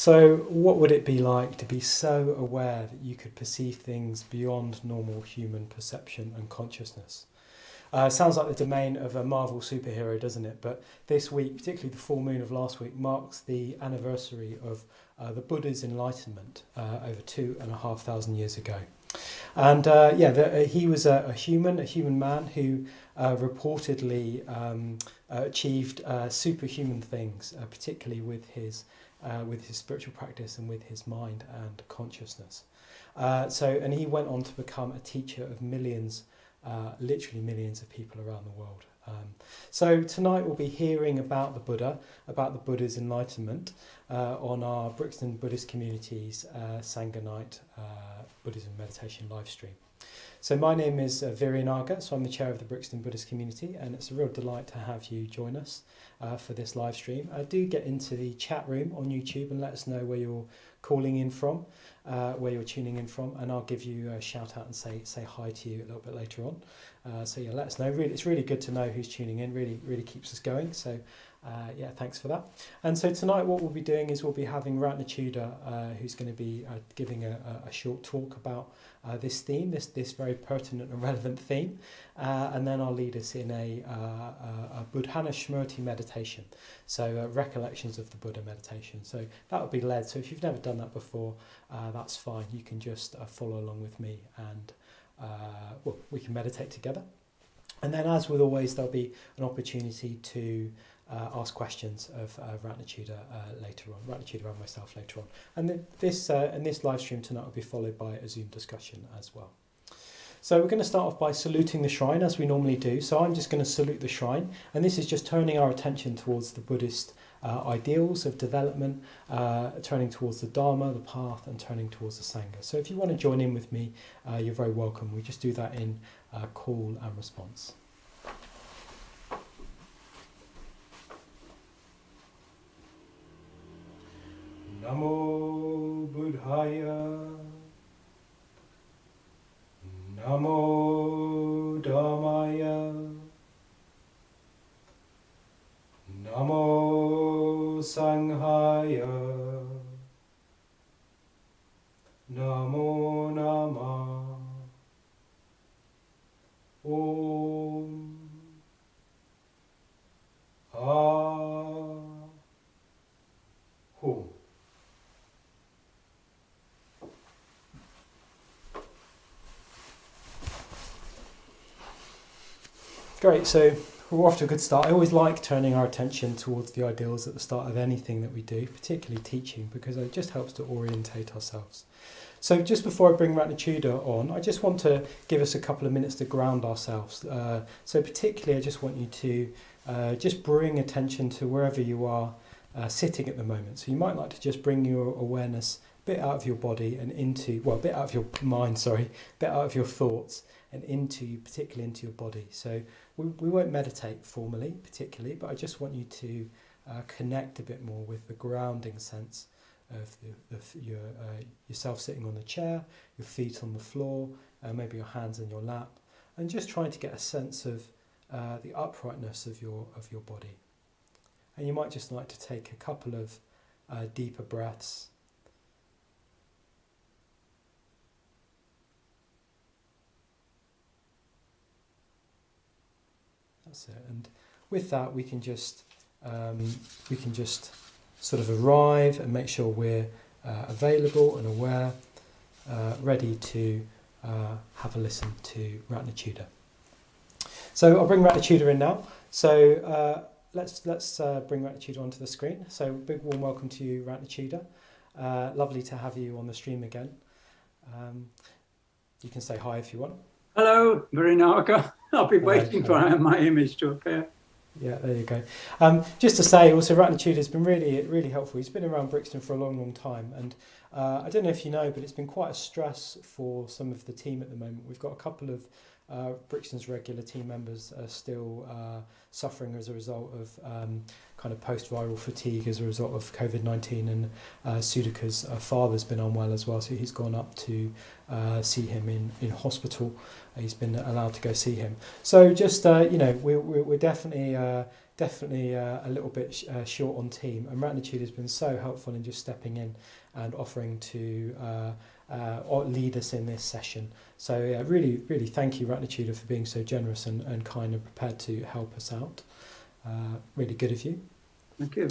So what would it be like to be so aware that you could perceive things beyond normal human perception and consciousness? Sounds like the domain of a Marvel superhero, doesn't it? But this week, particularly the full moon of last week, marks the anniversary of the Buddha's Enlightenment over 2,500 years ago. And he was a human man who reportedly achieved superhuman things, particularly with his spiritual practice and with his mind and consciousness. And he went on to become a teacher of millions, literally millions of people around the world. So tonight we'll be hearing about the Buddha, about the Buddha's Enlightenment on our Brixton Buddhist Community's Sangha Night Buddhism and Meditation live stream. So my name is Virinaga, so I'm the chair of the Brixton Buddhist Community, and it's a real delight to have you join us for this live stream. Do get into the chat room on YouTube and let us know where you're calling in from, where you're tuning in from, and I'll give you a shout out and say hi to you a little bit later on. Let us know. Really, it's really good to know who's tuning in. Really keeps us going. So thanks for that. And so tonight what we'll be doing is we'll be having Ratnachuda, who's going to be giving a short talk about this theme, this very pertinent and relevant theme, and then I'll lead us in a Buddhana Smriti meditation, so recollections of the Buddha meditation. So that will be led, so if you've never done that before, that's fine, you can just follow along with me and we can meditate together. And then, as with always, there'll be an opportunity to ask questions of Ratnachuda later on, Ratnachuda and myself later on. And this live stream tonight will be followed by a Zoom discussion as well. So we're going to start off by saluting the shrine as we normally do. So I'm just going to salute the shrine, and this is just turning our attention towards the Buddhist ideals of development, turning towards the Dharma, the path, and turning towards the Sangha. So if you want to join in with me, you're very welcome. We just do that in call and response. Namo Buddhaya, Namo Dhammaya, Namo Sanghaya, Namo Namah, Om Ahum. Great, so we're off to a good start. I always like turning our attention towards the ideals at the start of anything that we do, particularly teaching, because it just helps to orientate ourselves. So just before I bring Ratnachuda on, I just want to give us a couple of minutes to ground ourselves. So particularly I just want you to just bring attention to wherever you are sitting at the moment. So you might like to just bring your awareness a bit out of your body and into, well, a bit out of your mind, sorry, a bit out of your thoughts and particularly into your body. So we won't meditate formally, particularly, but I just want you to connect a bit more with the grounding sense of yourself sitting on the chair, your feet on the floor, maybe your hands in your lap, and just trying to get a sense of the uprightness of your body. And you might just like to take a couple of deeper breaths. That's it. And with that, we can just sort of arrive and make sure we're available and aware, ready to have a listen to Ratnachuda. So I'll bring Ratnachuda in now. So let's bring Ratnachuda onto the screen. So big warm welcome to you, Ratnachuda. Lovely to have you on the stream again. You can say hi if you want. Hello, Virinaga. I'll be waiting for my image to appear. Yeah, there you go. Just to say also, Ratnachuda has been really helpful. He's been around Brixton for a long time, and I don't know if you know, but it's been quite a stress for some of the team at the moment. We've got a couple of Brixton's regular team members are still suffering as a result of kind of post-viral fatigue as a result of COVID-19, and Sudika's father's been unwell as well, so he's gone up to see him in hospital. He's been allowed to go see him. So just we're definitely definitely a little bit short on team, and Ratnachuda has been so helpful in just stepping in and offering to or lead us in this session. So yeah, really, really thank you, Ratnachuda, for being so generous and kind and prepared to help us out. Really good of you. Thank you.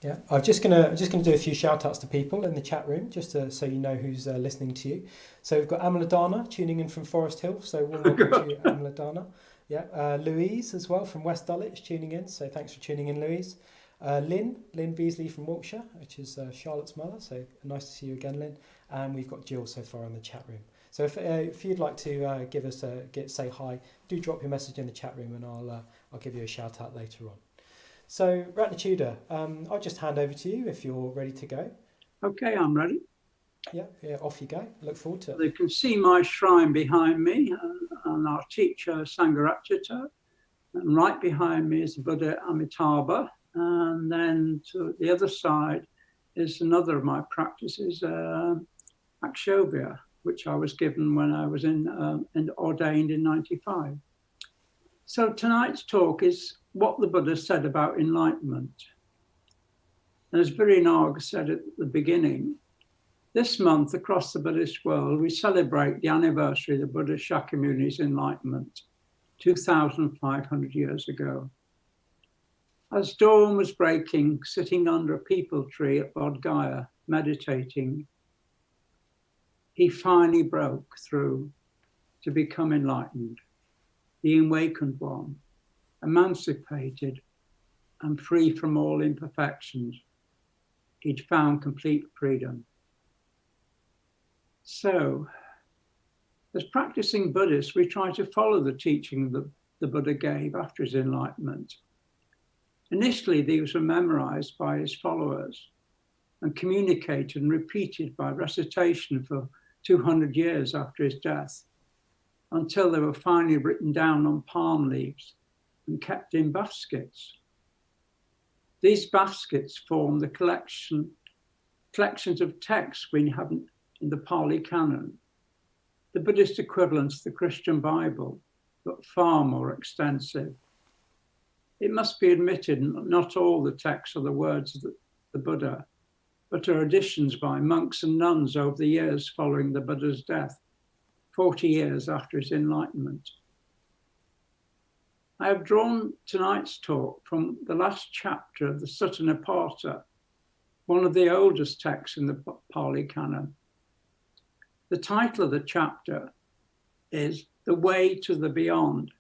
Yeah, I'm just gonna do a few shout outs to people in the chat room, just so you know who's listening to you. So we've got Amaladana tuning in from Forest Hill, so we'll welcome to you, Amaladana. Yeah, Louise as well from West Dulwich tuning in, so thanks for tuning in, Louise. Lynn Beasley from Wiltshire, which is Charlotte's mother, so nice to see you again, Lynn. And we've got Jill so far in the chat room. So if you'd like to give us say hi, do drop your message in the chat room, and I'll give you a shout out later on. So Ratnachuda, I'll just hand over to you if you're ready to go. Okay, I'm ready. Yeah, off you go. Look forward to it. You can see my shrine behind me, and our teacher Sangharakshita, and right behind me is the Buddha Amitabha, and then to the other side is another of my practices, Akshobhya, which I was given when I was ordained in 95. So tonight's talk is what the Buddha said about enlightenment. And as Virinag said at the beginning, this month across the Buddhist world, we celebrate the anniversary of the Buddha Shakyamuni's enlightenment, 2,500 years ago. As dawn was breaking, sitting under a peepal tree at Bodh Gaya, meditating, he finally broke through to become enlightened, the awakened one, emancipated and free from all imperfections. He'd found complete freedom. So, as practicing Buddhists, we try to follow the teaching that the Buddha gave after his enlightenment. Initially, these were memorized by his followers and communicated and repeated by recitation for 200 years after his death, until they were finally written down on palm leaves and kept in baskets. These baskets form the collections of texts we have in the Pali Canon, the Buddhist equivalent of the Christian Bible, but far more extensive. It must be admitted, not all the texts are the words of the Buddha, but are additions by monks and nuns over the years following the Buddha's death, 40 years after his enlightenment. I have drawn tonight's talk from the last chapter of the Sutta Nipata, one of the oldest texts in the Pali Canon. The title of the chapter is The Way to the Beyond,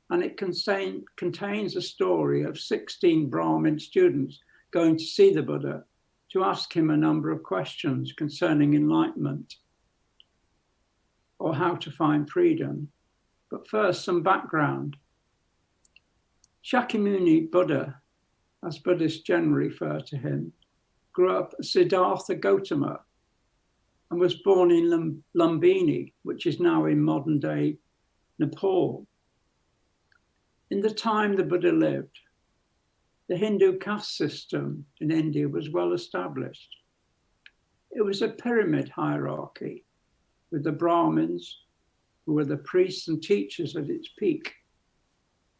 and it contains a story of 16 Brahmin students going to see the Buddha to ask him a number of questions concerning enlightenment or how to find freedom. But first, some background. Shakyamuni Buddha, as Buddhists generally refer to him, grew up as Siddhartha Gautama and was born in Lumbini, which is now in modern-day Nepal. In the time the Buddha lived, the Hindu caste system in India was well established. It was a pyramid hierarchy with the Brahmins, who were the priests and teachers at its peak.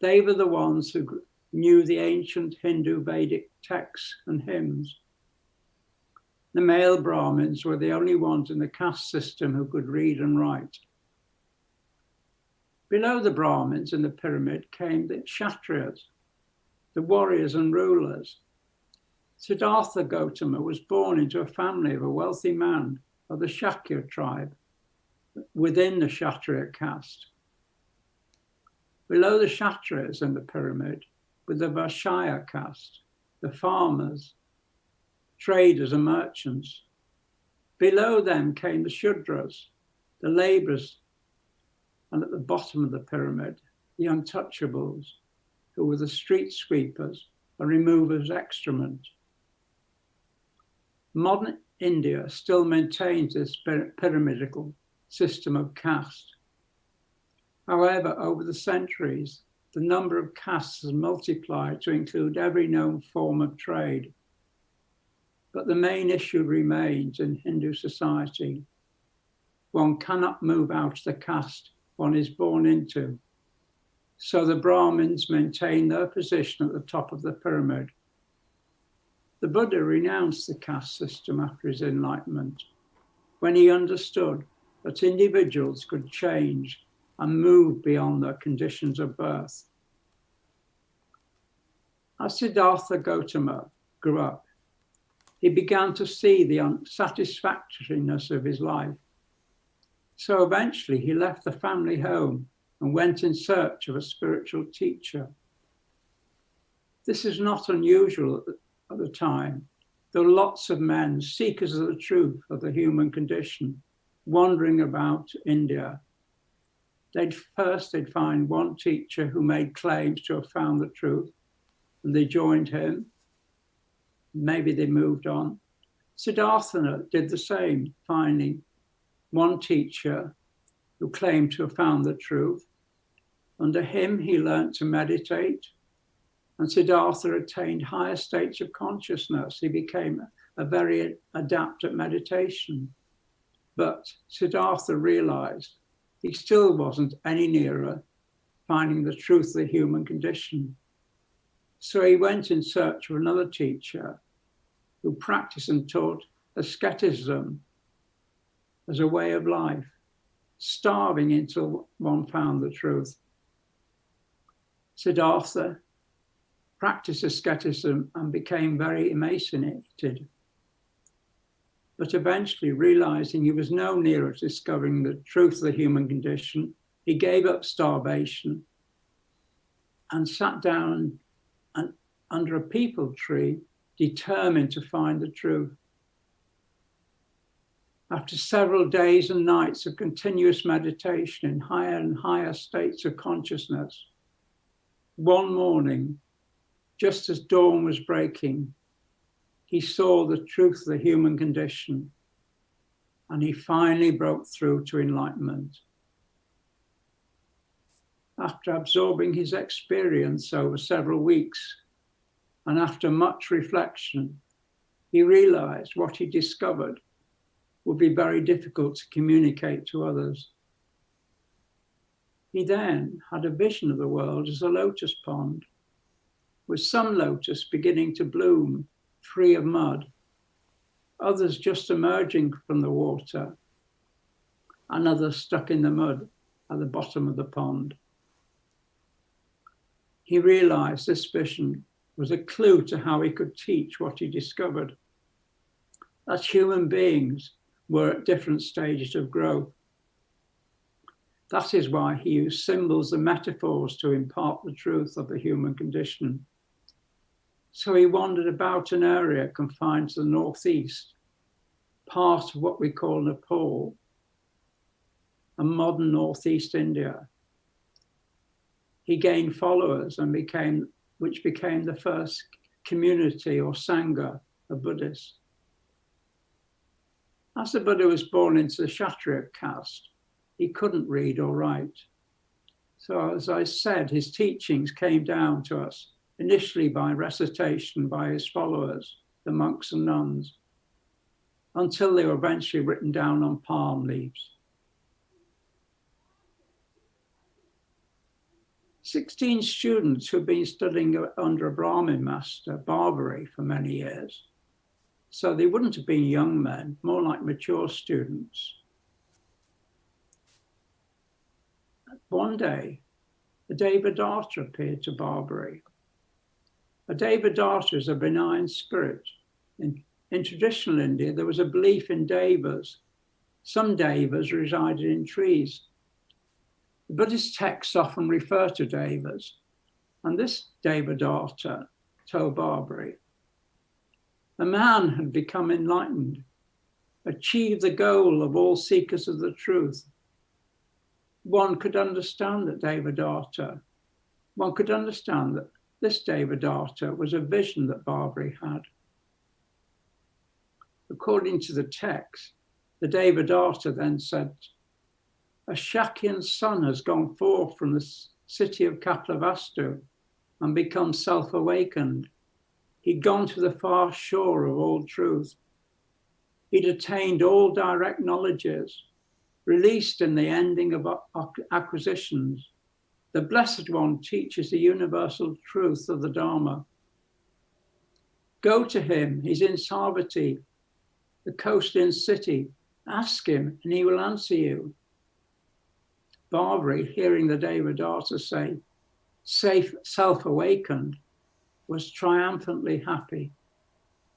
They were the ones who knew the ancient Hindu Vedic texts and hymns. The male Brahmins were the only ones in the caste system who could read and write. Below the Brahmins in the pyramid came the Kshatriyas, the warriors and rulers. Siddhartha Gautama was born into a family of a wealthy man of the Shakya tribe within the Kshatriya caste. Below the Kshatriyas in the pyramid were the Vaishya caste, the farmers, traders and merchants. Below them came the Shudras, the laborers, and at the bottom of the pyramid, the untouchables, who were the street sweepers and removers of excrement. Modern India still maintains this pyramidal system of caste. However, over the centuries, the number of castes has multiplied to include every known form of trade. But the main issue remains in Hindu society. One cannot move out of the caste one is born into. So the Brahmins maintained their position at the top of the pyramid. The Buddha renounced the caste system after his enlightenment, when he understood that individuals could change and move beyond their conditions of birth. As Siddhartha Gautama grew up, he began to see the unsatisfactoriness of his life. So eventually he left the family home and went in search of a spiritual teacher. This is not unusual at the time. There were lots of men, seekers of the truth of the human condition, wandering about India. They'd find one teacher who made claims to have found the truth, and they joined him. Maybe they moved on. Siddhartha did the same, finding one teacher who claimed to have found the truth. Under him, he learned to meditate, and Siddhartha attained higher states of consciousness. He became a very adept at meditation. But Siddhartha realized he still wasn't any nearer finding the truth of the human condition. So he went in search of another teacher who practiced and taught asceticism as a way of life, starving until one found the truth. Siddhartha practiced asceticism and became very emaciated. But eventually, realizing he was no nearer to discovering the truth of the human condition, he gave up starvation and sat down under a peepal tree, determined to find the truth. After several days and nights of continuous meditation in higher and higher states of consciousness, one morning, just as dawn was breaking, he saw the truth of the human condition, and he finally broke through to enlightenment. After absorbing his experience over several weeks, and after much reflection, he realized what he discovered would be very difficult to communicate to others. He then had a vision of the world as a lotus pond, with some lotus beginning to bloom, free of mud, others just emerging from the water, and others stuck in the mud at the bottom of the pond. He realized this vision was a clue to how he could teach what he discovered, that human beings were at different stages of growth. That is why he used symbols and metaphors to impart the truth of the human condition. So he wandered about an area confined to the northeast, part of what we call Nepal, and modern northeast India. He gained followers and which became the first community or sangha of Buddhists. As the Buddha was born into the Kshatriya caste, he couldn't read or write. So as I said, his teachings came down to us initially by recitation by his followers, the monks and nuns, until they were eventually written down on palm leaves. 16 students who've been studying under a Brahmin master, Barbary, for many years. So they wouldn't have been young men, more like mature students. One day, a Devadatta appeared to Barbary. A Devadatta is a benign spirit. In traditional India, there was a belief in devas. Some devas resided in trees. The Buddhist texts often refer to devas, and this Devadatta told Barbary, a man had become enlightened, achieved the goal of all seekers of the truth. One could understand that Devadatta. One could understand that this Devadatta was a vision that Barbary had. According to the text, the Devadatta then said, a Shakyan sun has gone forth from the city of Kapilavastu and become self-awakened. He'd gone to the far shore of all truth. He'd attained all direct knowledges, released in the ending of acquisitions, The Blessed One teaches the universal truth of the Dharma. Go to him, he's in Savatthi, the coastline city. Ask him and he will answer you. Barbary, hearing the Devadatta say, safe, self-awakened, was triumphantly happy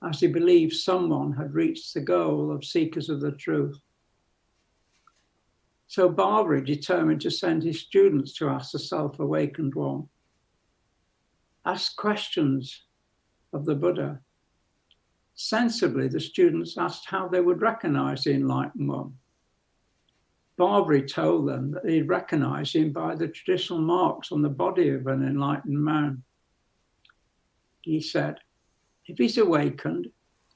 as he believed someone had reached the goal of seekers of the truth. So Barbary determined to send his students to ask the self-awakened one. Ask questions of the Buddha. Sensibly, the students asked how they would recognize the Enlightened One. Barbary told them that they'd recognize him by the traditional marks on the body of an enlightened man. He said, if he's awakened,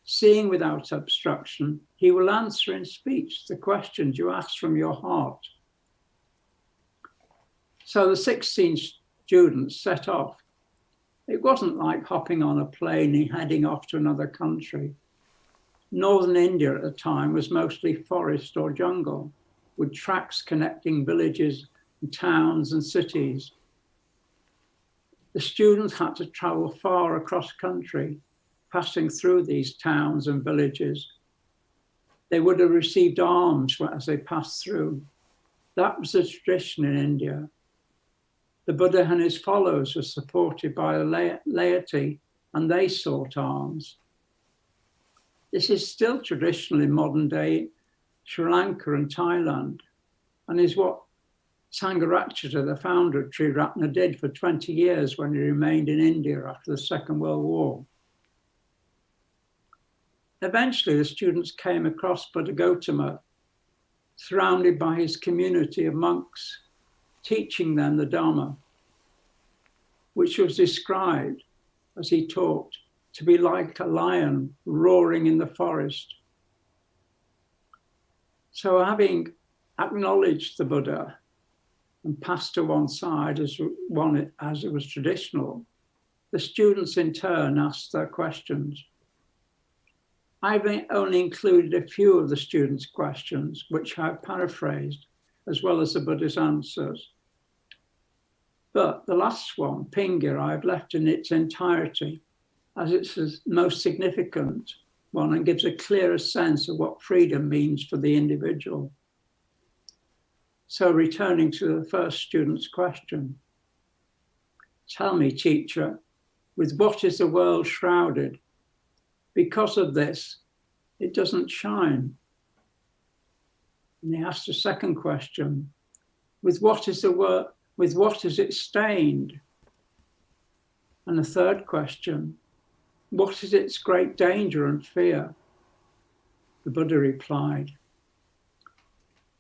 seeing without obstruction, he will answer in speech the questions you ask from your heart. So the 16 students set off. It wasn't like hopping on a plane and heading off to another country. Northern India at the time was mostly forest or jungle, with tracks connecting villages and towns and cities. The students had to travel far across country, passing through these towns and villages. They would have received alms as they passed through. That was the tradition in India. The Buddha and his followers were supported by the laity, and they sought alms. This is still traditional in modern day Sri Lanka and Thailand, and is what Ratnachuda, the founder of Sri Ratna, did for 20 years when he remained in India after the Second World War. Eventually, the students came across Buddha Gautama, surrounded by his community of monks, teaching them the Dharma, which was described, as he taught, to be like a lion roaring in the forest. So having acknowledged the Buddha and passed to one side as it was traditional, the students in turn asked their questions. I've only included a few of the students' questions, which I've paraphrased, as well as the Buddha's answers. But the last one, Pinga, I've left in its entirety, as it's the most significant one and gives a clearer sense of what freedom means for the individual. So returning to the first student's question, tell me, teacher, with what is the world shrouded? Because of this, it doesn't shine. And he asked a second question, with what is it stained? And the third question, what is its great danger and fear? The Buddha replied,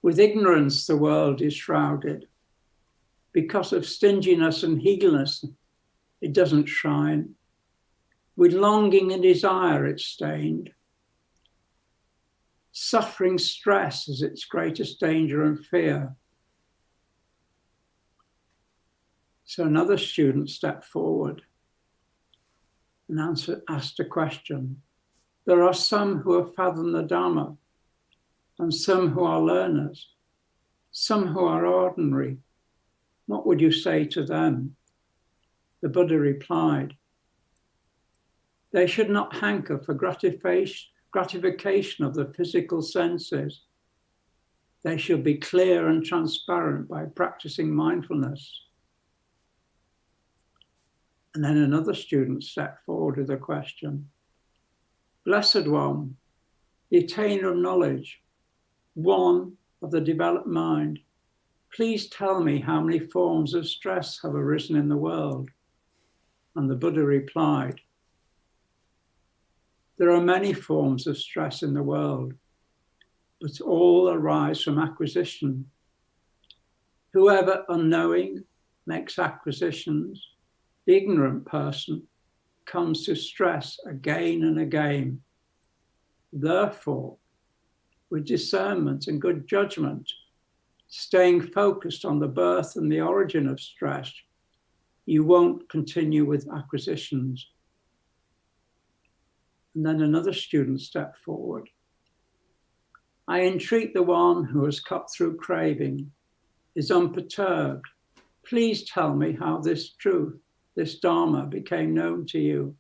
with ignorance the world is shrouded. Because of stinginess and eagerness, it doesn't shine. With longing and desire it's stained. Suffering stress is its greatest danger and fear. So another student stepped forward and asked a question. There are some who have fathomed the Dharma, and some who are learners, some who are ordinary. What would you say to them? The Buddha replied, they should not hanker for gratification of the physical senses. They should be clear and transparent by practicing mindfulness. And then another student stepped forward with a question. Blessed One, the attainer of knowledge, one of the developed mind, please tell me how many forms of stress have arisen in the world. And the Buddha replied, there are many forms of stress in the world, but all arise from acquisition. Whoever unknowing makes acquisitions, the ignorant person comes to stress again and again. Therefore, with discernment and good judgment, staying focused on the birth and the origin of stress, you won't continue with acquisitions. And then another student stepped forward. I entreat the one who has cut through craving, is unperturbed. Please tell me how this truth, this Dharma, became known to you.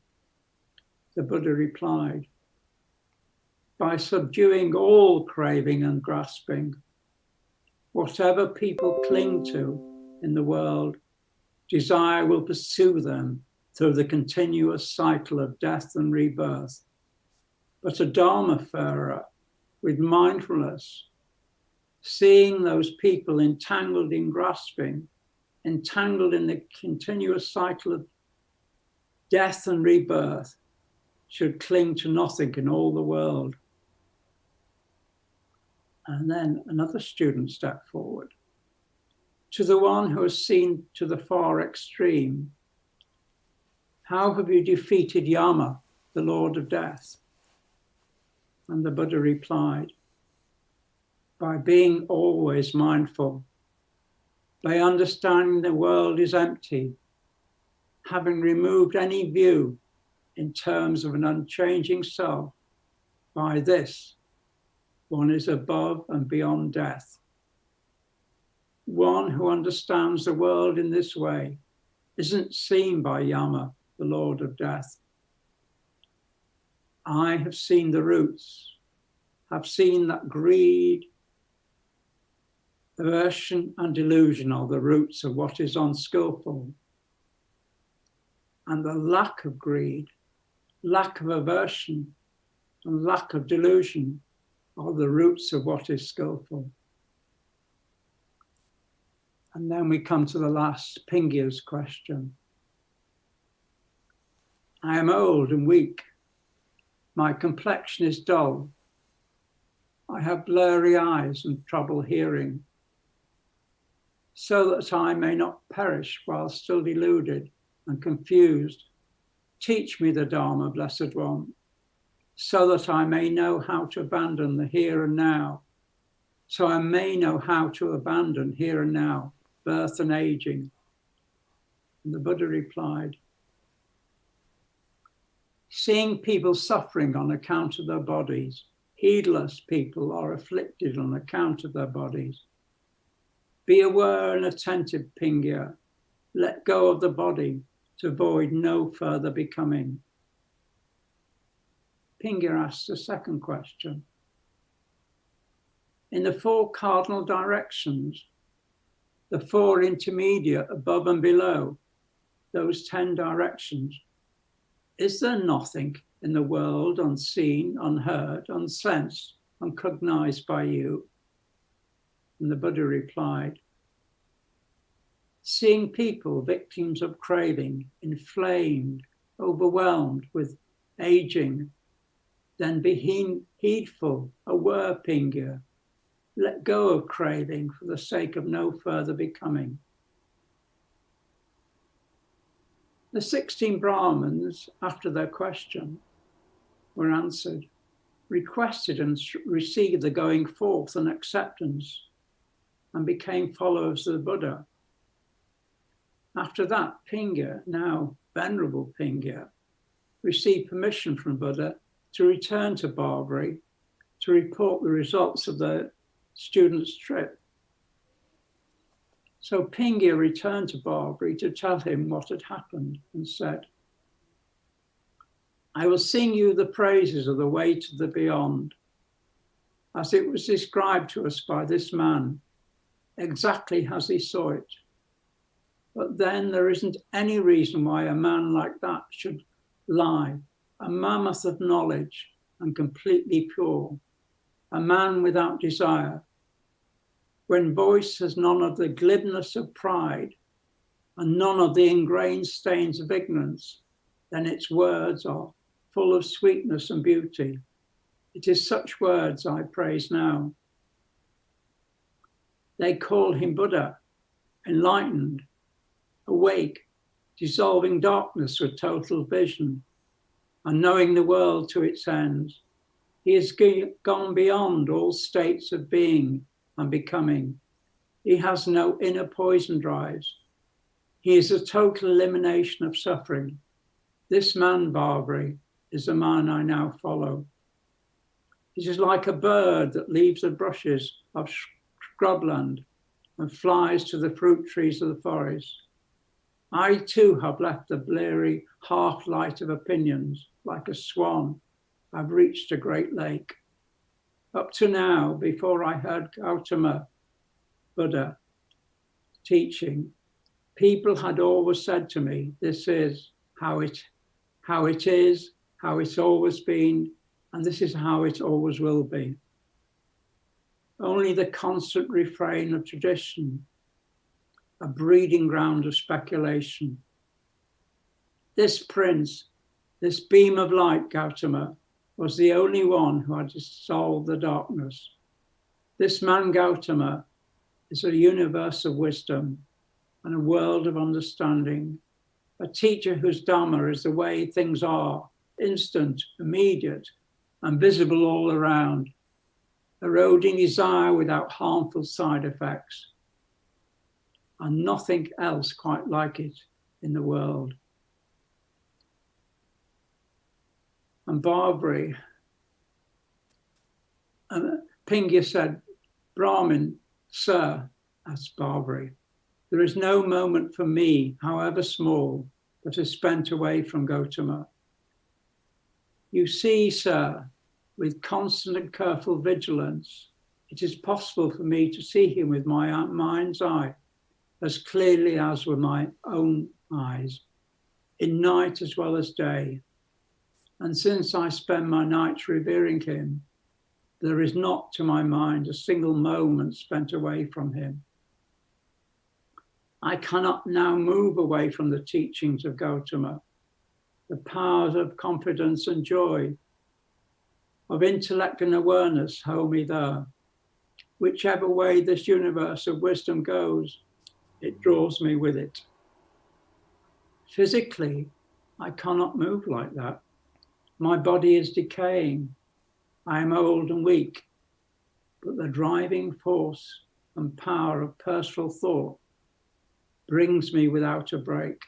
The Buddha replied, by subduing all craving and grasping. Whatever people cling to in the world, desire will pursue them through the continuous cycle of death and rebirth. But a Dharma-farer with mindfulness, seeing those people entangled in grasping, entangled in the continuous cycle of death and rebirth, should cling to nothing in all the world. And then another student stepped forward. To the one who has seen to the far extreme, how have you defeated Yama, the Lord of Death? And the Buddha replied, by being always mindful, by understanding the world is empty, having removed any view in terms of an unchanging self, by this, one is above and beyond death. One who understands the world in this way isn't seen by Yama, the Lord of Death. I have seen the roots, have seen that greed, aversion and delusion are the roots of what is unskillful. And the lack of greed, lack of aversion, and lack of delusion are the roots of what is skillful. And then we come to the last, Pingya's question. I am old and weak. My complexion is dull. I have blurry eyes and trouble hearing. So that I may not perish while still deluded and confused, teach me the Dharma, Blessed One, so that I may know how to abandon the here and now, so I may know how to abandon here and now, birth and aging. And the Buddha replied, seeing people suffering on account of their bodies, heedless people are afflicted on account of their bodies. Be aware and attentive, Pingya. Let go of the body to avoid no further becoming. Pingya asks the second question. In the four cardinal directions, the four intermediate above and below, those 10 directions, is there nothing in the world unseen, unheard, unsensed, uncognized by you? And the Buddha replied, seeing people victims of craving, inflamed, overwhelmed with aging, then be heedful, aware, Pingya. Let go of craving for the sake of no further becoming. The 16 Brahmins, after their question, were answered, requested and received the going forth and acceptance, and became followers of the Buddha. After that, Pingya, now Venerable Pingya, received permission from Buddha to return to Barbary to report the results of the student's trip. So Pingya returned to Barbary to tell him what had happened and said, I will sing you the praises of the way to the beyond, as it was described to us by this man, exactly as he saw it. But then there isn't any reason why a man like that should lie, a mammoth of knowledge and completely pure, a man without desire. When voice has none of the glibness of pride and none of the ingrained stains of ignorance, then its words are full of sweetness and beauty. It is such words I praise now. They call him Buddha, enlightened, awake, dissolving darkness with total vision, and knowing the world to its ends. He has gone beyond all states of being and becoming. He has no inner poison drives. He is a total elimination of suffering. This man, Barbary, is the man I now follow. It is like a bird that leaves the brushes of scrubland and flies to the fruit trees of the forest. I too have left the bleary half-light of opinions. Like a swan, I've reached a great lake. Up to now, before I heard Gautama Buddha teaching, people had always said to me, this is how it is, how it's always been, and this is how it always will be. Only the constant refrain of tradition, a breeding ground of speculation. This prince, this beam of light, Gautama, was the only one who had dissolved the darkness. This man, Gautama, is a universe of wisdom and a world of understanding, a teacher whose Dharma is the way things are, instant, immediate, and visible all around, eroding desire without harmful side effects, and nothing else quite like it in the world. And Barbary, Pingya said, Brahmin, sir, asked Barbary, there is no moment for me, however small, that is spent away from Gautama. You see, sir, with constant and careful vigilance, it is possible for me to see him with my mind's eye, as clearly as with my own eyes, in night as well as day. And since I spend my nights revering him, there is not, to my mind, a single moment spent away from him. I cannot now move away from the teachings of Gautama, the powers of confidence and joy, of intellect and awareness hold me there. Whichever way this universe of wisdom goes, it draws me with it. Physically, I cannot move like that. My body is decaying. I am old and weak, but the driving force and power of personal thought brings me without a break.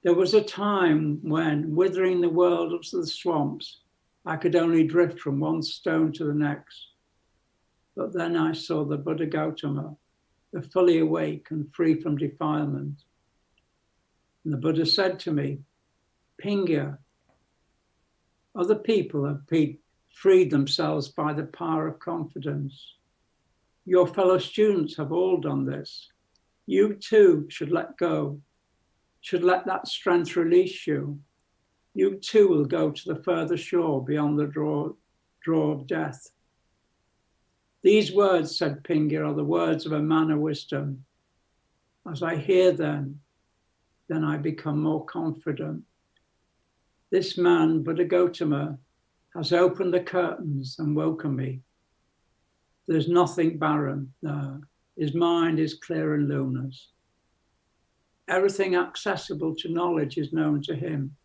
There was a time when, withering the world of the swamps, I could only drift from one stone to the next. But then I saw the Buddha Gautama, the fully awake and free from defilement. And the Buddha said to me, Pingya, other people have freed themselves by the power of confidence. Your fellow students have all done this. You too should let go, should let that strength release you. You too will go to the further shore beyond the draw of death. These words, said Pingya, are the words of a man of wisdom. As I hear them, then I become more confident. This man, Buddha Gautama, has opened the curtains and woken me. There's nothing barren there. His mind is clear and luminous. Everything accessible to knowledge is known to him,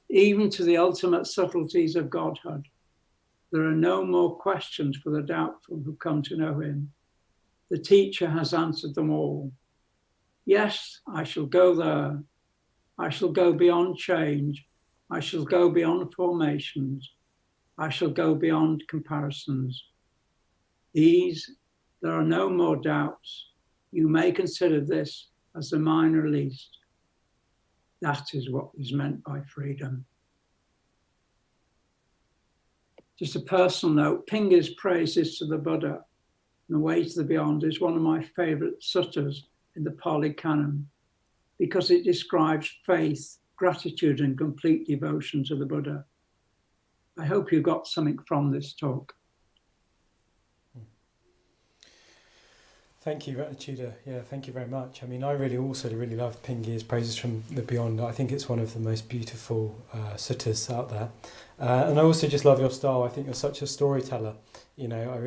even to the ultimate subtleties of Godhood. There are no more questions for the doubtful who come to know him. The teacher has answered them all. Yes, I shall go there. I shall go beyond change. I shall go beyond formations. I shall go beyond comparisons. There are no more doubts. You may consider this as the mind released. That is what is meant by freedom. Just a personal note, Pingya's praises to the Buddha and the way to the beyond is one of my favorite suttas in the Pali Canon because it describes faith, gratitude, and complete devotion to the Buddha. I hope you got something from this talk. Thank you, Ratnachuda. Yeah, thank you very much. I mean, I really love Pingya's Praises from the Beyond. I think it's one of the most beautiful suttas out there. And I also just love your style. I think you're such a storyteller. You know, I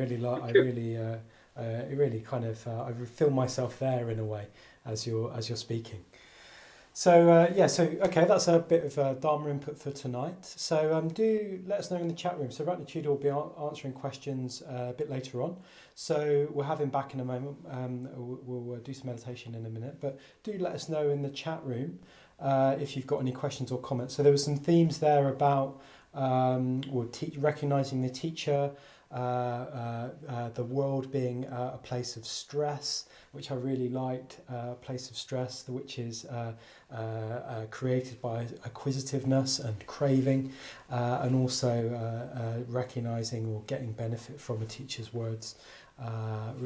feel myself there in a way as you're speaking. So okay, that's a bit of Dharma input for tonight. So do let us know in the chat room. So Ratnachuda will be answering questions a bit later on. So we'll have him back in a moment. We'll do some meditation in a minute. But do let us know in the chat room if you've got any questions or comments. So there were some themes there about or recognizing the teacher, the world being a place of stress, which I really liked, a place of stress, which is created by acquisitiveness and craving, and also recognizing or getting benefit from a teacher's words,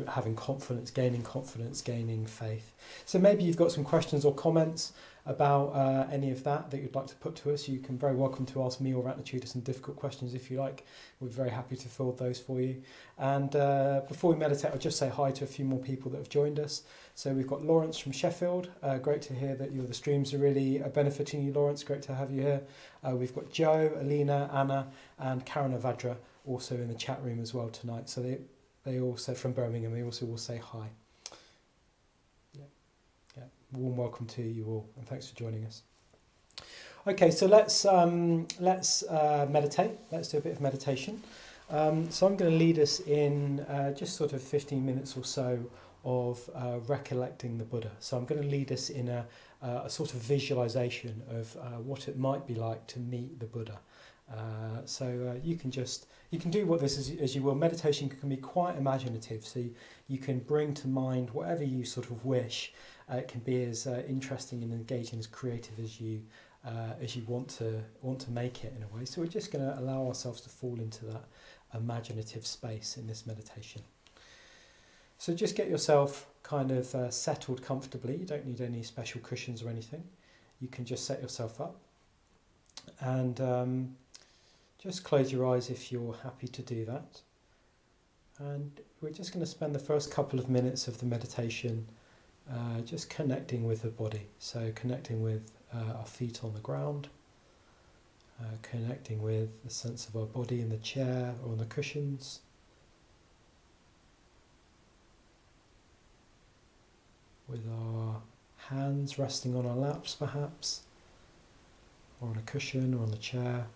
having confidence, gaining faith. So maybe you've got some questions or comments about any of that you'd like to put to us. You can very welcome to ask me or Ratnachuda some difficult questions if you like. We're very happy to field those for you. And before we meditate, I'll just say hi to a few more people that have joined us. So we've got Lawrence from Sheffield. Great to hear that the streams are really benefiting you, Lawrence. Great to have you here. We've got Joe, Alina, Anna, and Karen Avadra also in the chat room as well tonight. So they also from Birmingham. They also will say hi. Warm welcome to you all, and thanks for joining us. Okay, so let's meditate. Let's do a bit of meditation. So I'm going to lead us in just sort of 15 minutes or so of recollecting the Buddha. So I'm going to lead us in a sort of visualization of what it might be like to meet the Buddha. So you can do what this is as you will. Meditation can be quite imaginative, so you can bring to mind whatever you sort of wish. It can be as interesting and engaging, as creative as you want to make it in a way. So we're just going to allow ourselves to fall into that imaginative space in this meditation. So just get yourself kind of settled comfortably. You don't need any special cushions or anything. You can just set yourself up, and just close your eyes if you're happy to do that. And we're just going to spend the first couple of minutes of the meditation just connecting with the body. So connecting with our feet on the ground, connecting with the sense of our body in the chair or on the cushions. With our hands resting on our laps perhaps, or on a cushion or on the chair.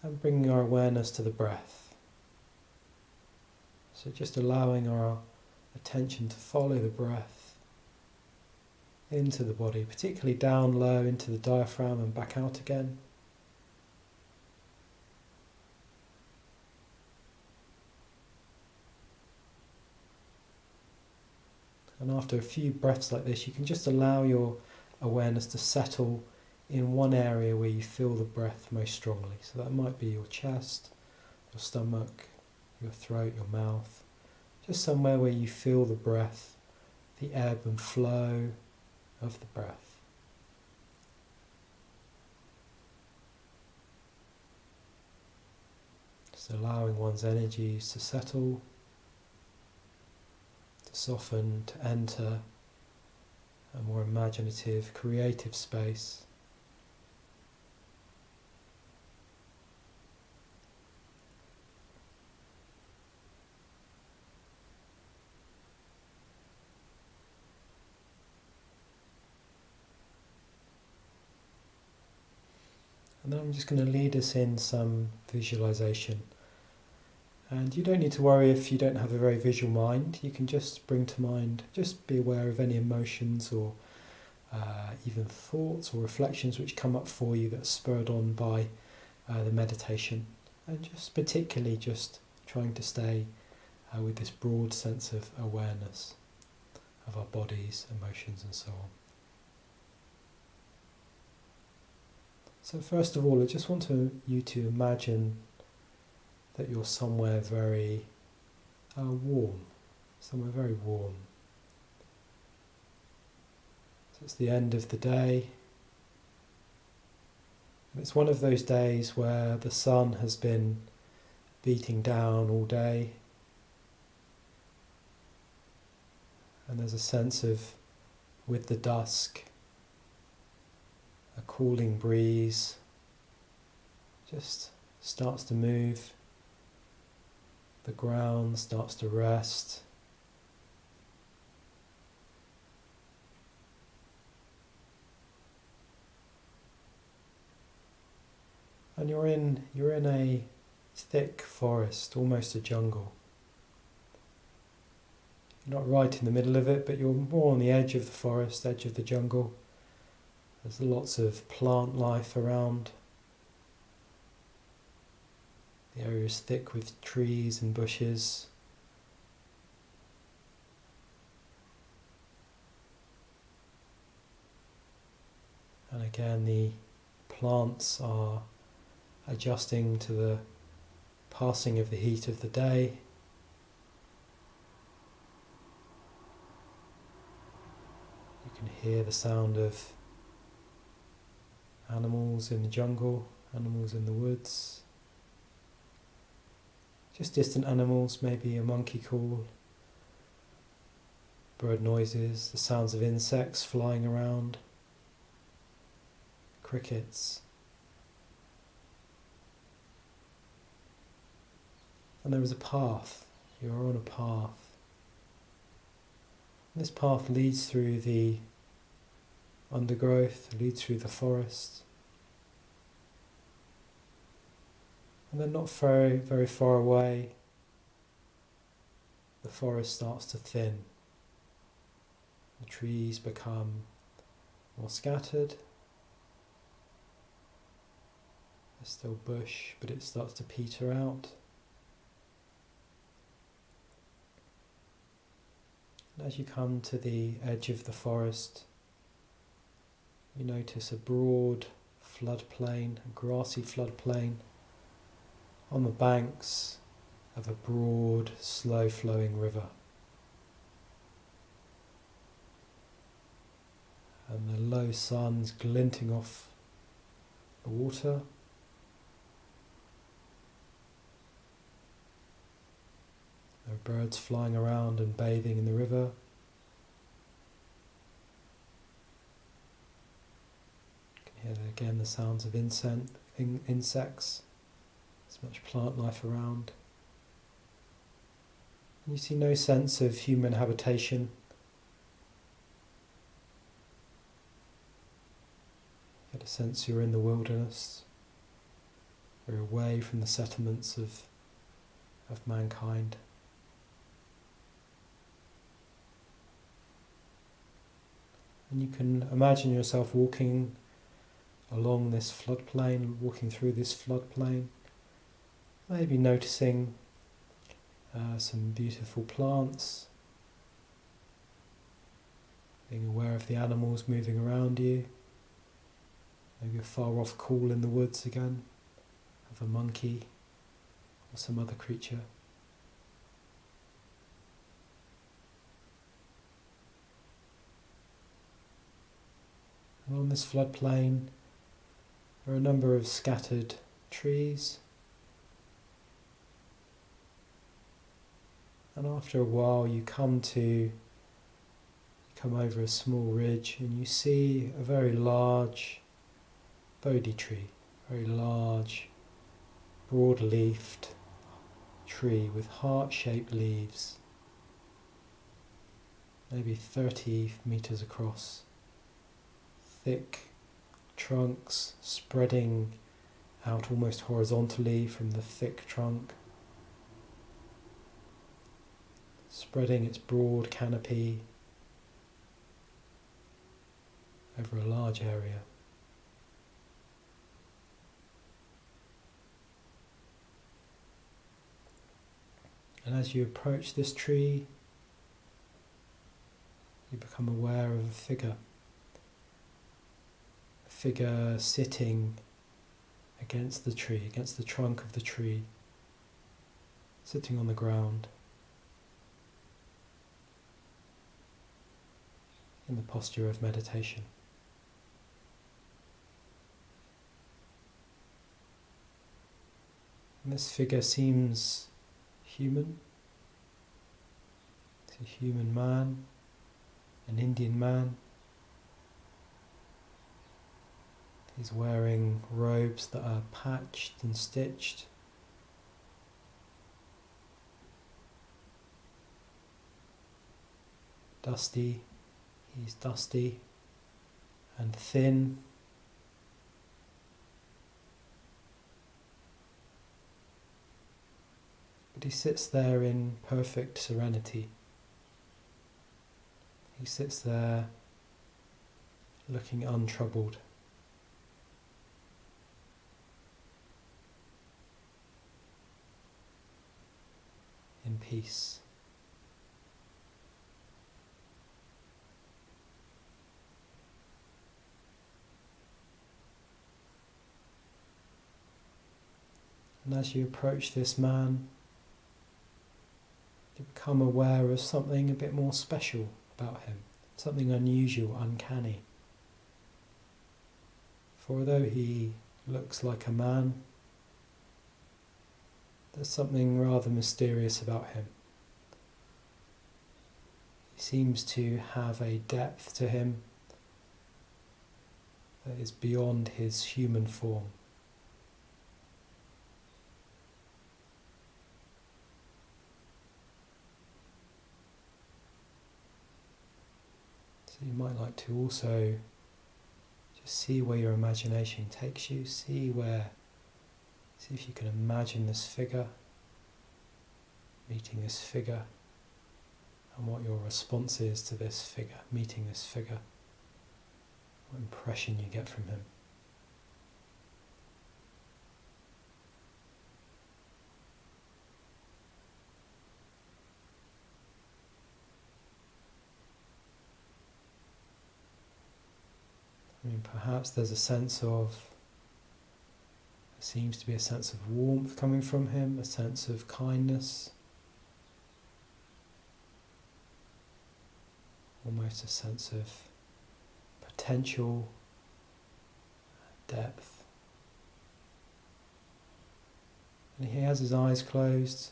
And bringing our awareness to the breath. So just allowing our attention to follow the breath into the body, particularly down low into the diaphragm and back out again. And after a few breaths like this, you can just allow your awareness to settle in one area where you feel the breath most strongly. So that might be your chest, your stomach, your throat, your mouth. Just somewhere where you feel the breath, the ebb and flow of the breath. Just allowing one's energies to settle, to soften, to enter a more imaginative, creative space. And then I'm just going to lead us in some visualization. And you don't need to worry if you don't have a very visual mind. You can just bring to mind, just be aware of any emotions or even thoughts or reflections which come up for you that's spurred on by the meditation. And just particularly just trying to stay with this broad sense of awareness of our bodies, emotions and so on. So first of all, I just want you to imagine that you're somewhere very warm, somewhere very warm. So it's the end of the day. And it's one of those days where the sun has been beating down all day. And there's a sense of, with the dusk, a cooling breeze just starts to move, the ground starts to rest, and you're in a thick forest, almost a jungle. You're not right in the middle of it, but you're more on the edge of the forest, edge of the jungle. There's lots of plant life around. The area is thick with trees and bushes. And again, the plants are adjusting to the passing of the heat of the day. You can hear the sound of animals in the jungle, animals in the woods. Just distant animals, maybe a monkey call, bird noises, the sounds of insects flying around, crickets. And there is a path. You are on a path. This path leads through the undergrowth, leads through the forest. And then not very, very far away, the forest starts to thin. The trees become more scattered. There's still bush, but it starts to peter out. And as you come to the edge of the forest, you notice a broad floodplain, a grassy floodplain, on the banks of a broad, slow-flowing river. And the low sun's glinting off the water. There are birds flying around and bathing in the river. You can hear again the sounds of insects. There's much plant life around. And you see no sense of human habitation. You get a sense you're in the wilderness. You're away from the settlements of mankind. And you can imagine yourself walking along this floodplain, walking through this floodplain, maybe noticing some beautiful plants, being aware of the animals moving around you, maybe a far off call in the woods again of a monkey or some other creature. And on this floodplain there are a number of scattered trees. And after a while you come over a small ridge and you see a very large Bodhi tree, very large, broad-leafed tree with heart-shaped leaves, maybe 30 meters across, thick trunks spreading out almost horizontally from the thick trunk, spreading its broad canopy over a large area. And as you approach this tree, you become aware of a figure sitting against the tree, against the trunk of the tree, sitting on the ground in the posture of meditation. And this figure seems human. It's a human man, an Indian man. He's wearing robes that are patched and stitched. He's dusty and thin. But he sits there in perfect serenity. He sits there looking untroubled, in peace. And as you approach this man, you become aware of something a bit more special about him, something unusual, uncanny. For although he looks like a man, there's something rather mysterious about him. He seems to have a depth to him that is beyond his human form. So you might like to also just see where your imagination takes you, see if you can imagine this figure, meeting this figure, and what your response is to this figure, meeting this figure, what impression you get from him. I mean, perhaps there's seems to be a sense of warmth coming from him, a sense of kindness, almost a sense of potential, depth. And he has his eyes closed,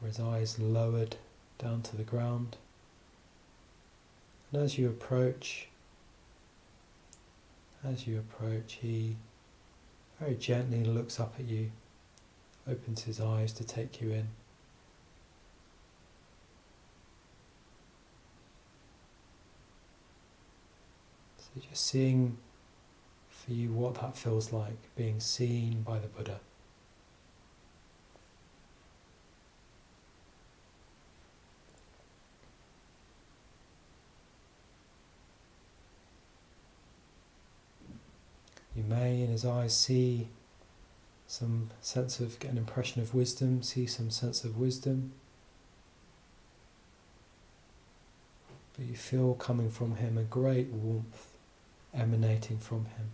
or his eyes lowered down to the ground. And as you approach, he very gently looks up at you, opens his eyes to take you in. So just seeing for you what that feels like, being seen by the Buddha. You may, in his eyes, see some sense of, get an impression of wisdom, see some sense of wisdom. But you feel coming from him a great warmth emanating from him.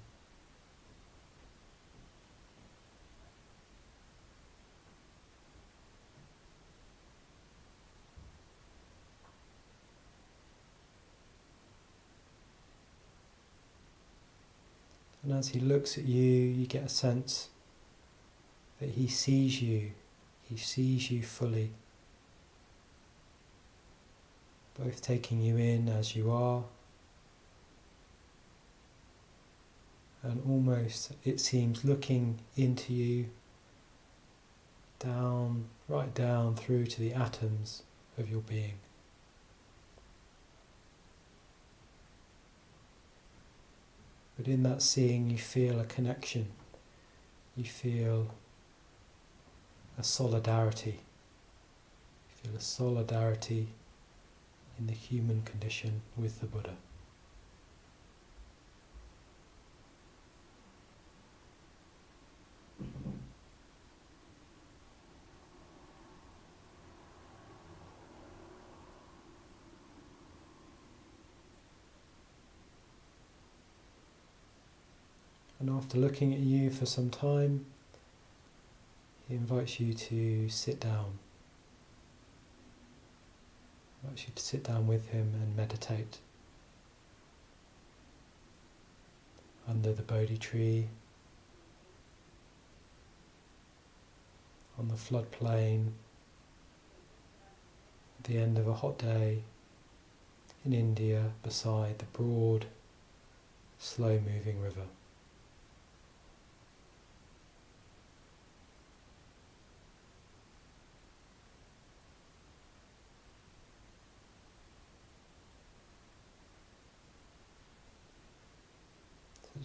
And as he looks at you, you get a sense that he sees you fully, both taking you in as you are, and almost, it seems, looking into you, right down through to the atoms of your being. But in that seeing, you feel a connection, you feel a solidarity. You feel a solidarity in the human condition with the Buddha. And after looking at you for some time, he invites you to sit down. He invites you to sit down with him and meditate under the Bodhi tree, on the floodplain, at the end of a hot day in India, beside the broad, slow-moving river.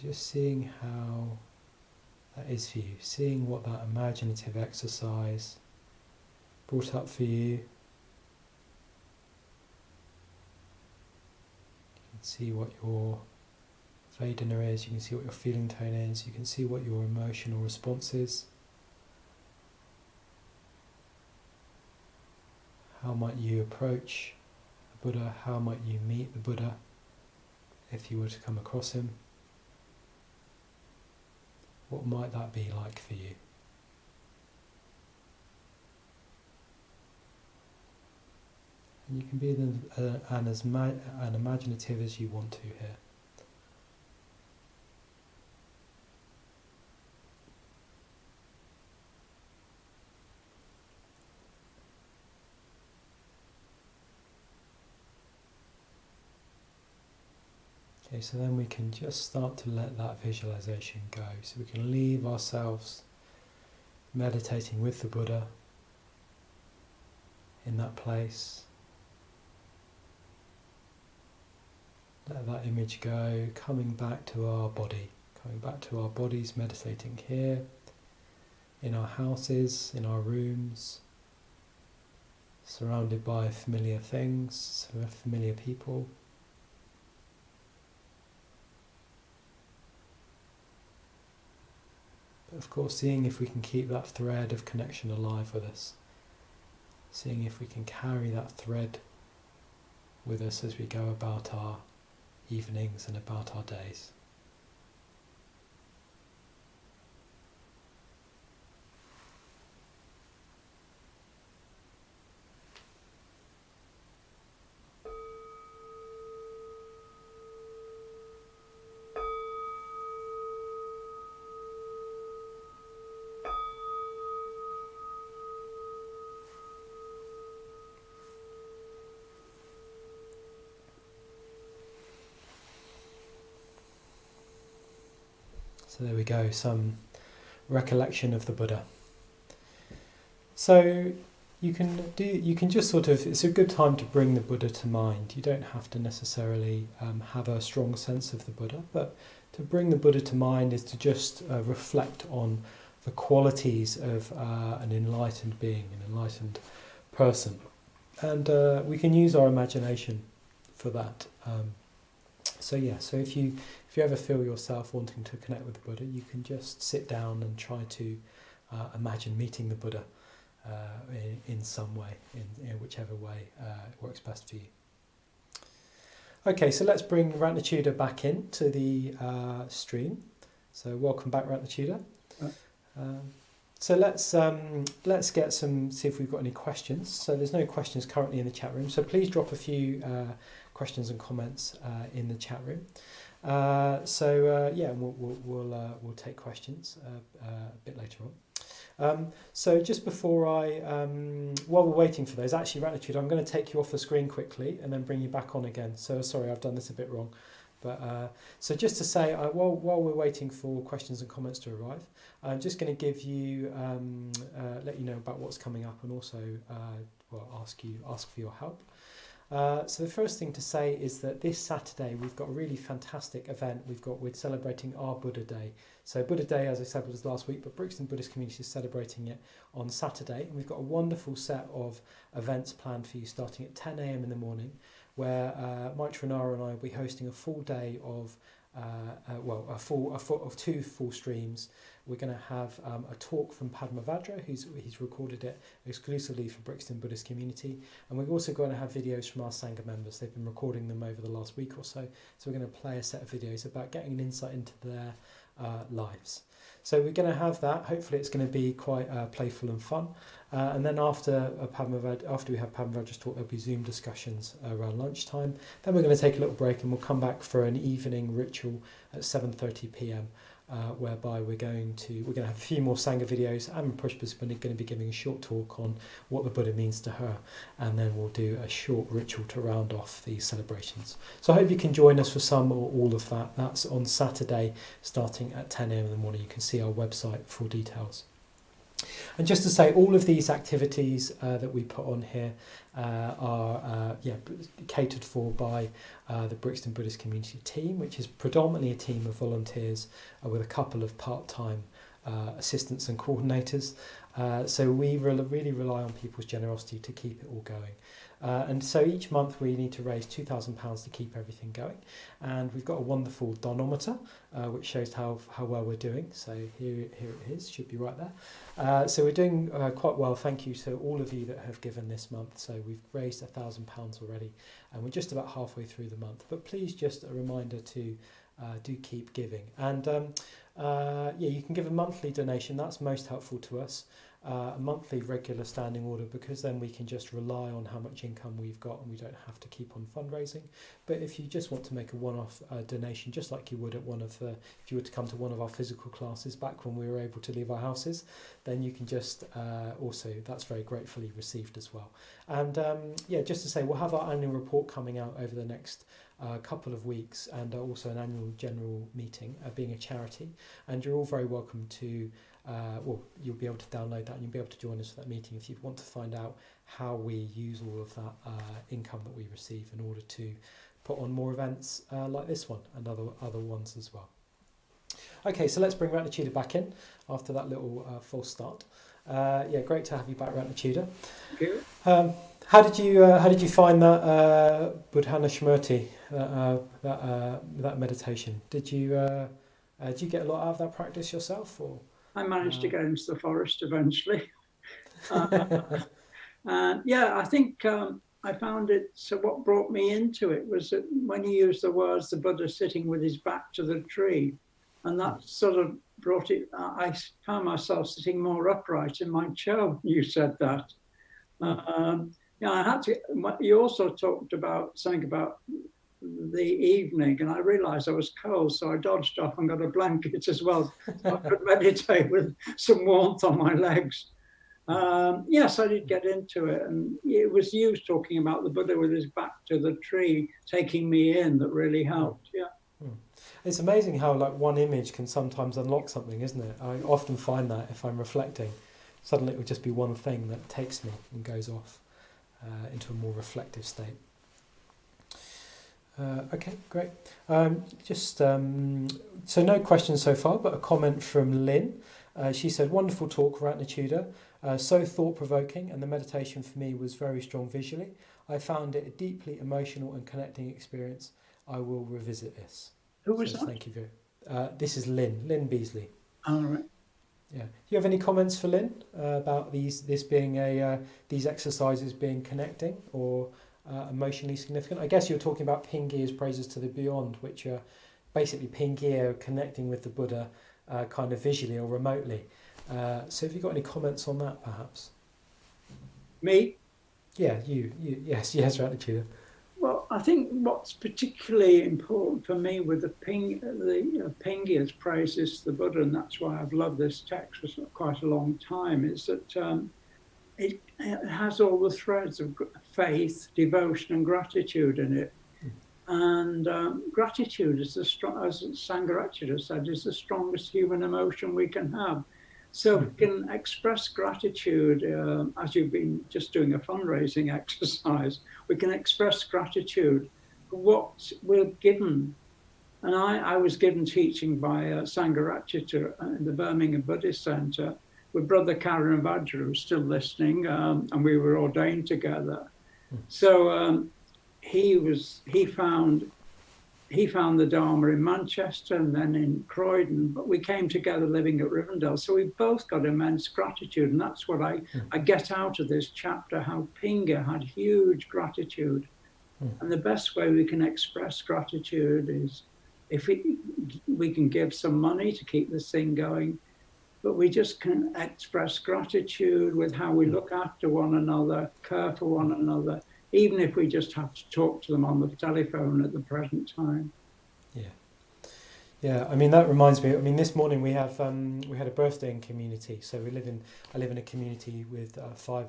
Just seeing how that is for you, seeing what that imaginative exercise brought up for you. You can see what your Vedana is, you can see what your feeling tone is, you can see what your emotional response is. How might you approach the Buddha? How might you meet the Buddha if you were to come across him? What might that be like for you? And you can be as imaginative as you want to here. Okay, so then we can just start to let that visualization go. So we can leave ourselves meditating with the Buddha in that place. Let that image go, coming back to our body, coming back to our bodies, meditating here, in our houses, in our rooms, surrounded by familiar things, familiar people. But of course, seeing if we can keep that thread of connection alive with us, seeing if we can carry that thread with us as we go about our evenings and about our days. So there we go, some recollection of the Buddha. So you can just sort of, it's a good time to bring the Buddha to mind. You don't have to necessarily have a strong sense of the Buddha, but to bring the Buddha to mind is to just reflect on the qualities of an enlightened being, an enlightened person. And we can use our imagination for that. So if you ever feel yourself wanting to connect with the Buddha, you can just sit down and try to imagine meeting the Buddha in some way, in whichever way works best for you. Okay, so let's bring Ratnachuda back into the stream. So welcome back, Ratnachuda. So let's get see if we've got any questions. So there's no questions currently in the chat room. So please drop a few questions and comments in the chat room. We'll take questions a bit later on. So just before while we're waiting for those, actually, Ratnachuda, I'm going to take you off the screen quickly and then bring you back on again. So sorry, I've done this a bit wrong. But so just to say, while we're waiting for questions and comments to arrive, I'm just going to give you, let you know about what's coming up, and also ask for your help. So the first thing to say is that this Saturday we've got a really fantastic event. We're celebrating our Buddha Day. So Buddha Day, as I said, was last week, but Brixton Buddhist Community is celebrating it on Saturday. And we've got a wonderful set of events planned for you starting at 10 a.m. in the morning, where Mike Trenara and I will be hosting a full day of, two full streams. We're going to have a talk from Padmavajra, he's recorded it exclusively for Brixton Buddhist Community, and we're also going to have videos from our Sangha members. They've been recording them over the last week or so, so we're going to play a set of videos about getting an insight into their lives. So we're going to have that. Hopefully it's going to be quite playful and fun. And then after we have Padmavajra's talk, there'll be Zoom discussions around lunchtime. Then we're going to take a little break and we'll come back for an evening ritual at 7:30 p.m. Whereby we're going to have a few more Sangha videos, and Pushpa's going to be giving a short talk on what the Buddha means to her, and then we'll do a short ritual to round off these celebrations. So I hope you can join us for some or all of that. That's on Saturday starting at 10 a.m. in the morning. You can see our website for details. And just to say, all of these activities that we put on here are catered for by the Brixton Buddhist Community team, which is predominantly a team of volunteers with a couple of part-time assistants and coordinators. So we really rely on people's generosity to keep it all going. And so each month we need to raise £2,000 to keep everything going. And we've got a wonderful Dharmometer, which shows how well we're doing. So here it is, should be right there. So we're doing quite well. Thank you to all of you that have given this month. So we've raised £1,000 already, and we're just about halfway through the month. But please, just a reminder to do keep giving. And you can give a monthly donation. That's most helpful to us. A monthly regular standing order, because then we can just rely on how much income we've got and we don't have to keep on fundraising. But if you just want to make a one-off donation, just like you would at if you were to come to one of our physical classes back when we were able to leave our houses, then you can just also, that's very gratefully received as well. And just to say, we'll have our annual report coming out over the next couple of weeks, and also an annual general meeting, being a charity, and you're all very welcome to you'll be able to download that, and you'll be able to join us for that meeting if you want to find out how we use all of that income that we receive in order to put on more events like this one and other ones as well. Okay, so let's bring Ratnachuda back in after that little false start. Great to have you back, Ratnachuda. Thank you. How did you find that Buddhana that meditation? Did you get a lot out of that practice yourself, or? I managed to get into the forest eventually. I think I found it. So what brought me into it was that when you use the words, the Buddha sitting with his back to the tree, and that sort of brought it. I found myself sitting more upright in my chair when you said that. I had to. You also talked about something about the evening, and I realized I was cold, so I dodged off and got a blanket as well, so I could meditate with some warmth on my legs. Yes, I did get into it, and it was you talking about the Buddha with his back to the tree taking me in that really helped. It's amazing how one image can sometimes unlock something, isn't it? I often find that if I'm reflecting, suddenly it will just be one thing that takes me and goes off into a more reflective state. Okay, great. So no questions so far, but a comment from Lynn. She said, wonderful talk, Ratnachuda. So thought-provoking, and the meditation for me was very strong visually. I found it a deeply emotional and connecting experience. I will revisit this. Who was that? Thank you very. This is Lynn Beasley. All right. Yeah. Do you have any comments for Lynn about these exercises being connecting or emotionally significant? I guess you're talking about Pingia's praises to the beyond, which are basically Pingia connecting with the Buddha kind of visually or remotely. So have you got any comments on that, perhaps? Me? Yeah, you. Yes, Ratnachuda. Well, I think what's particularly important for me with the Pingia's praises to the Buddha, and that's why I've loved this text for quite a long time, is that it has all the threads of faith, devotion, and gratitude in it. And gratitude is as Sangharakshita said, is the strongest human emotion we can have. So we can express gratitude, as you've been just doing a fundraising exercise, we can express gratitude for what we're given. And I was given teaching by Sangharakshita in the Birmingham Buddhist Centre with Brother Karen Vajra, who's still listening, and we were ordained together. So he found the Dharma in Manchester and then in Croydon, but we came together living at Rivendell. So we both got immense gratitude, and that's what I get out of this chapter, how Pinga had huge gratitude. And the best way we can express gratitude is if we can give some money to keep this thing going, but we just can express gratitude with how we look after one another, care for one another, even if we just have to talk to them on the telephone at the present time. Yeah. I mean, that reminds me. I mean, this morning we had a birthday in community. So I live in a community with 4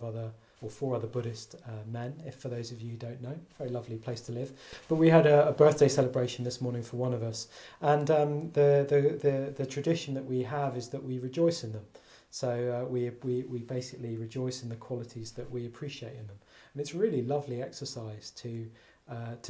other Buddhist men. If for those of you who don't know, very lovely place to live. But we had a birthday celebration this morning for one of us, and the tradition that we have is that we rejoice in them. So we basically rejoice in the qualities that we appreciate in them. And it's a really lovely exercise to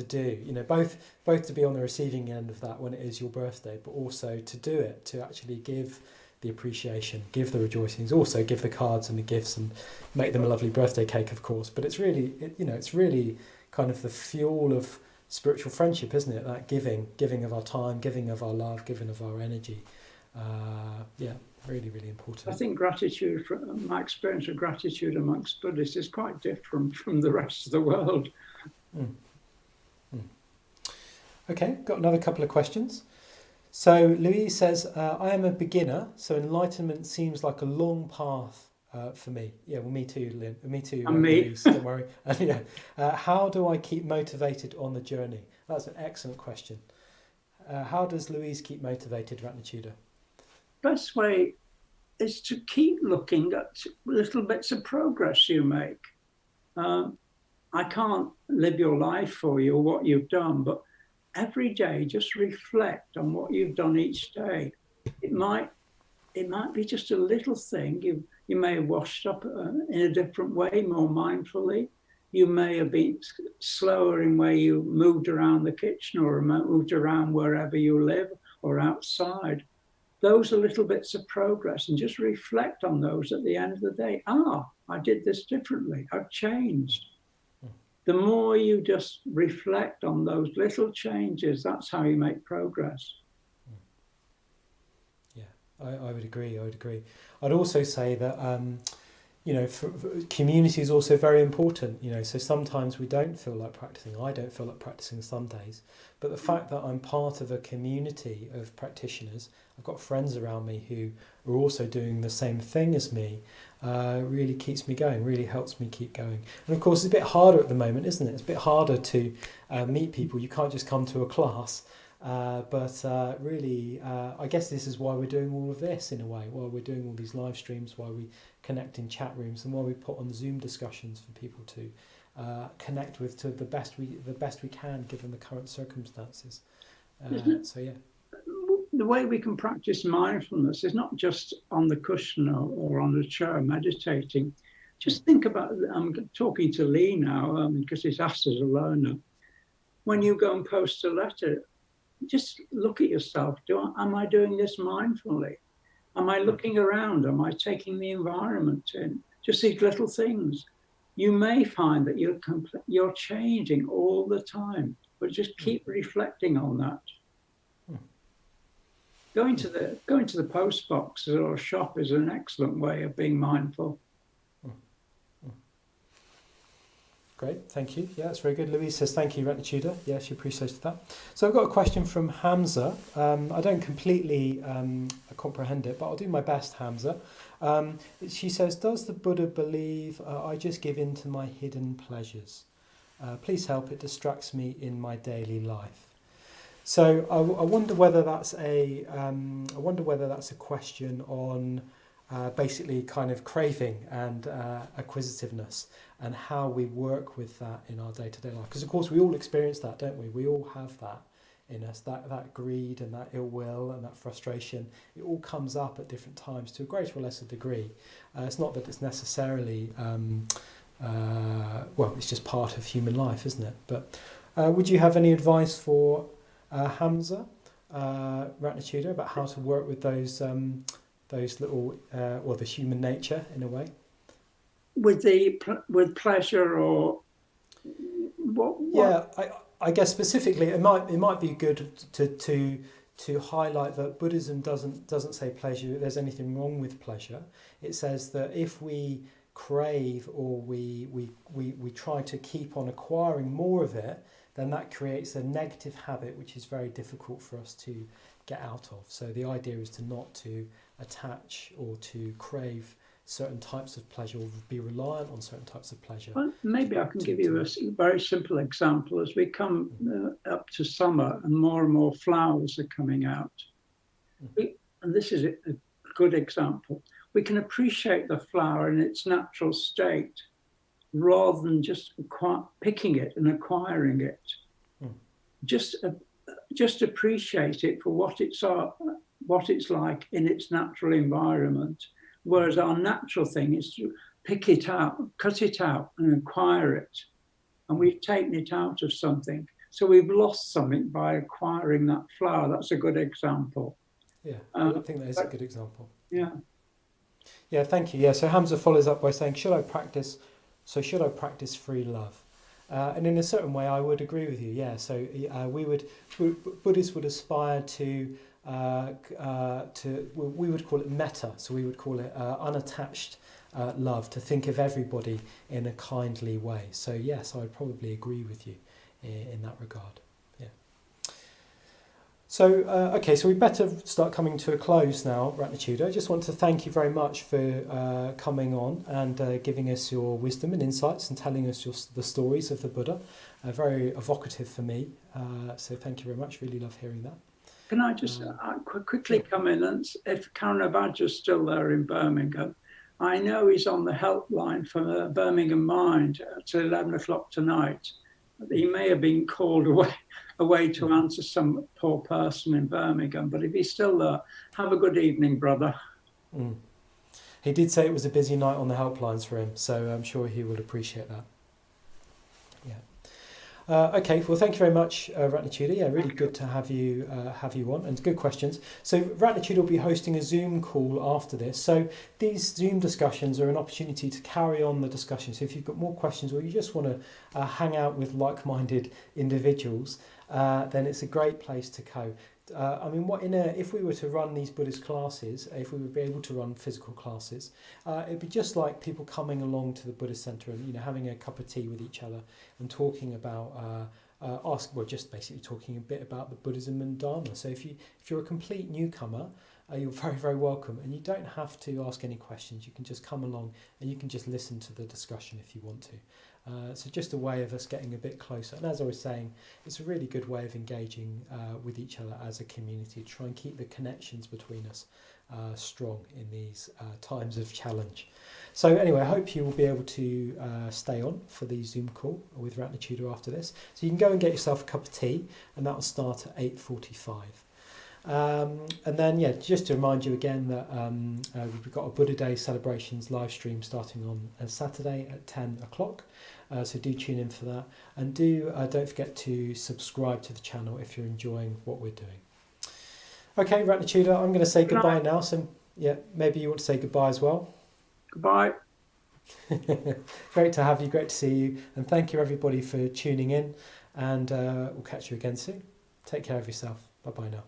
do, both to be on the receiving end of that when it is your birthday, but also to do it, to actually give the appreciation, give the rejoicings, also give the cards and the gifts and make them a lovely birthday cake, of course. But it's really, it's really kind of the fuel of spiritual friendship, isn't it? That giving of our time, giving of our love, giving of our energy. Really, really important. I think gratitude, from my experience of gratitude amongst Buddhists, is quite different from the rest of the world. Okay, got another couple of questions. So Louise says, I am a beginner, so enlightenment seems like a long path for me. Yeah, well, me too, Lynn. Me too, And me. Louise, don't worry. How do I keep motivated on the journey? That's an excellent question. How does Louise keep motivated, Ratnachuda? Best way is to keep looking at little bits of progress you make. I can't live your life for you or what you've done, but every day just reflect on what you've done each day. It might be just a little thing. You may have washed up in a different way, more mindfully. You may have been slower in where you moved around the kitchen or moved around wherever you live or outside. Those are little bits of progress, and just reflect on those at the end of the day. I did this differently. I've changed. The more you just reflect on those little changes, that's how you make progress. Yeah, I would agree. I'd also say that, for community is also very important. So sometimes we don't feel like practicing. I don't feel like practicing some days. But the fact that I'm part of a community of practitioners, I've got friends around me who are also doing the same thing as me, really keeps me going, really helps me keep going. And of course, it's a bit harder at the moment, isn't it? It's a bit harder to meet people. You can't just come to a class. But really, I guess this is why we're doing all of this in a way, why we're doing all these live streams, why we connect in chat rooms, and why we put on Zoom discussions for people to connect with to the best we can given the current circumstances. So yeah. The way we can practice mindfulness is not just on the cushion or on the chair meditating. Just think about, I'm talking to Lee now because he's asked as a learner. When you go and post a letter, just look at yourself. Am I doing this mindfully? Am I looking around? Am I taking the environment in? Just these little things. You may find that you're changing all the time, but just keep reflecting on that. Going to the post box or shop is an excellent way of being mindful. Great, thank you. Yeah, that's very good. Louise says, thank you, Ratnachuda. Yeah, she appreciated that. So I've got a question from Hamza. I don't completely comprehend it, but I'll do my best, Hamza. She says, does the Buddha believe I just give in to my hidden pleasures? Please help, it distracts me in my daily life. So I wonder whether that's a question on basically kind of craving and acquisitiveness, and how we work with that in our day-to-day life. Because of course we all experience that, don't we? We all have that in us, that greed and that ill will and that frustration. It all comes up at different times to a greater or lesser degree. It's not that it's necessarily, it's just part of human life, isn't it? But would you have any advice for Hamza, Ratnachuda, about how to work with those little, or the human nature in a way? With pleasure or what? Yeah, I guess specifically it might be good to highlight that Buddhism doesn't say pleasure. There's anything wrong with pleasure. It says that if we crave or we try to keep on acquiring more of it, then that creates a negative habit which is very difficult for us to get out of. So the idea is not to attach or to crave certain types of pleasure or be reliant on certain types of pleasure. Well, maybe I can give you a very simple example. As we come up to summer and more flowers are coming out, and this is a good example, we can appreciate the flower in its natural state rather than just picking it and acquiring it. Just appreciate it for what it's like in its natural environment. Whereas our natural thing is to pick it out, cut it out and acquire it. And we've taken it out of something. So we've lost something by acquiring that flower. That's a good example. Yeah, I think that is a good example. Yeah. Yeah, thank you. Yeah, so Hamza follows up by saying, should I practice free love? And in a certain way, I would agree with you. Yeah, so Buddhists would aspire to we would call it metta. So we would call it unattached love, to think of everybody in a kindly way. So yes, I would probably agree with you in that regard. Yeah. So, okay, so we better start coming to a close now, Ratnachuda. I just want to thank you very much for coming on and giving us your wisdom and insights and telling us the stories of the Buddha. Very evocative for me. So thank you very much. Really love hearing that. Can I just quickly come in? And if Karen Badger's still there in Birmingham, I know he's on the helpline for Birmingham Mind at 11 o'clock tonight. He may have been called away to answer some poor person in Birmingham, but if he's still there, have a good evening, brother. Mm. He did say it was a busy night on the helplines for him, so I'm sure he would appreciate that. Yeah. Okay, well, thank you very much, Ratnachuda. Yeah, really good to have you on, and good questions. So Ratnachuda will be hosting a Zoom call after this. So these Zoom discussions are an opportunity to carry on the discussion. So if you've got more questions or you just want to hang out with like-minded individuals, then it's a great place to go. I mean, if we were to run these Buddhist classes, if we would be able to run physical classes, it'd be just like people coming along to the Buddhist Centre and having a cup of tea with each other and talking about just basically talking a bit about the Buddhism and Dharma. So if you're a complete newcomer, you're very, very welcome, and you don't have to ask any questions. You can just come along and you can just listen to the discussion if you want to. So just a way of us getting a bit closer. And as I was saying, it's a really good way of engaging with each other as a community, to try and keep the connections between us strong in these times of challenge. So anyway, I hope you will be able to stay on for the Zoom call with Ratnachuda after this. So you can go and get yourself a cup of tea, and that will start at 8:45. And then, just to remind you again that we've got a Buddha Day celebrations live stream starting on Saturday at 10 o'clock. So do tune in for that. And don't forget to subscribe to the channel if you're enjoying what we're doing. Okay, Ratnachuda, I'm going to say goodbye now. So, maybe you want to say goodbye as well. Goodbye. Great to have you. Great to see you. And thank you, everybody, for tuning in. And we'll catch you again soon. Take care of yourself. Bye-bye now.